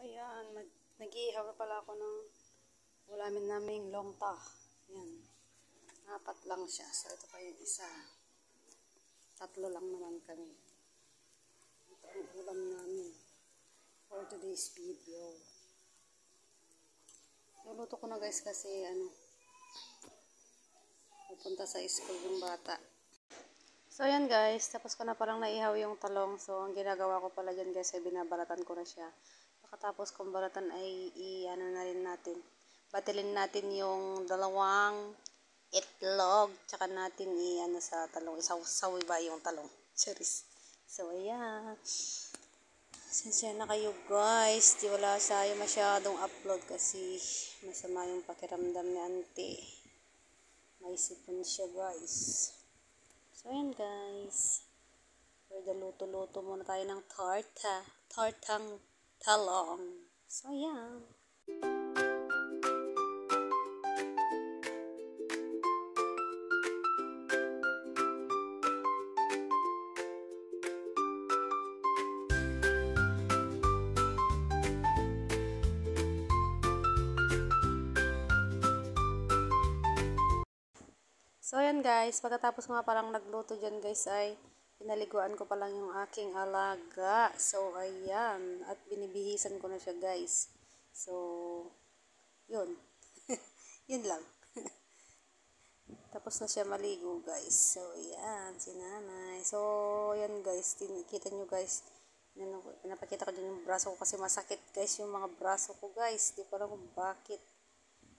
Ayan, nag-iihaw na pala ako ng ulamin naming longta. Ayan, 4 lang siya. So, ito pa yung isa. 3 lang naman kami. Ito ang ulam namin for today's video. Luluto ko na guys kasi pupunta sa school yung bata. So, ayan guys, tapos ko na parang naihaw yung talong. So, ang ginagawa ko pala dyan guys ay binabalatan ko na siya. Pagkatapos kung balatan ay na rin natin. Batilin natin yung 2 itlog. Tsaka natin sa talong. Isaw-sawi ba yung talong? Charis. So, ayan. Sinsya na kayo guys. Di wala sayo masyadong upload kasi masama yung pakiramdam ni auntie. May sipon siya guys. So, ayan guys. Pwede luto-luto muna tayo ng tartang talong. So, ayan. So, ayan guys, pagkatapos nga parang nagluto dyan guys ay pinaliguan ko pa lang yung aking alaga. So, ayan. At binibihisan ko na siya guys. So, yun. Yun lang. Tapos na siya maligo guys. So, ayan. Si nanay. So, ayan guys. Kita nyo guys. Pinapakita ko dyan yung braso ko kasi masakit guys yung mga braso ko guys. Di ko alam kung bakit.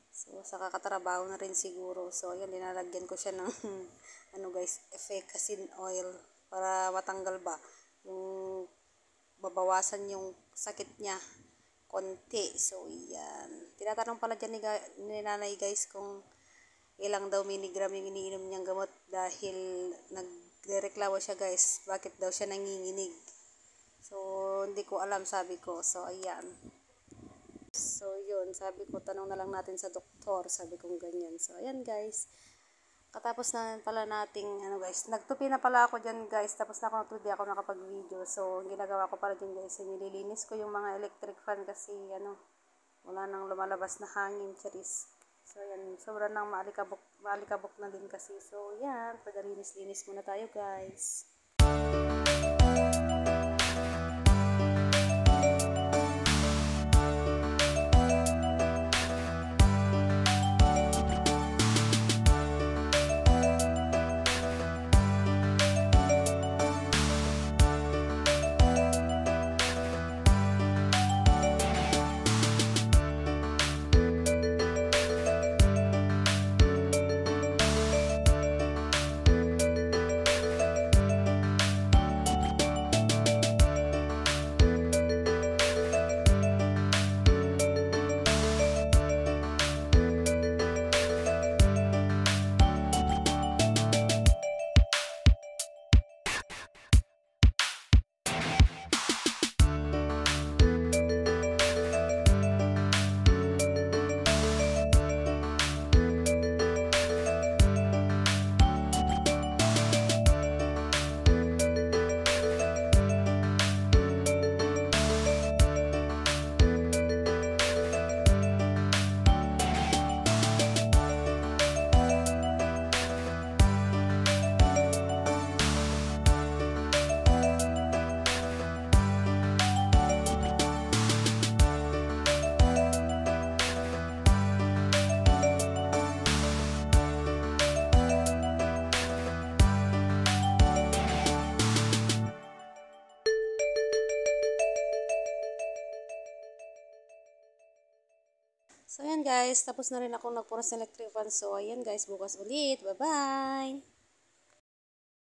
So, sa kakatrabaho na rin siguro. So, ayan, dinalagyan ko siya ng, guys, efficacy oil para matanggal ba yung babawasan yung sakit niya konti. So, ayan. Tinatanong pala dyan ni nanay guys kung ilang daw miligram yung iniinom niyang gamot dahil nagreklamo siya guys. Bakit daw siya nanginginig? So, hindi ko alam sabi ko. So, ayan. So, yun. Sabi ko, tanong na lang natin sa doktor. Sabi kong ganyan. So, ayan guys. Katapos na pala nating, guys. Nagtupi na pala ako dyan guys. Tapos na ako natuloy ako nakapag-video. So, ang ginagawa ko pala dyan guys, nililinis ko yung mga electric fan kasi, wala nang lumalabas na hangin, charis. So, ayan. Sobrang nang maalikabok na din kasi. So, ayan. Pagalinis-linis muna tayo guys. So, ayan guys, tapos na rin ako nagpunas ng electric fan. So, ayan guys, bukas ulit. Bye-bye!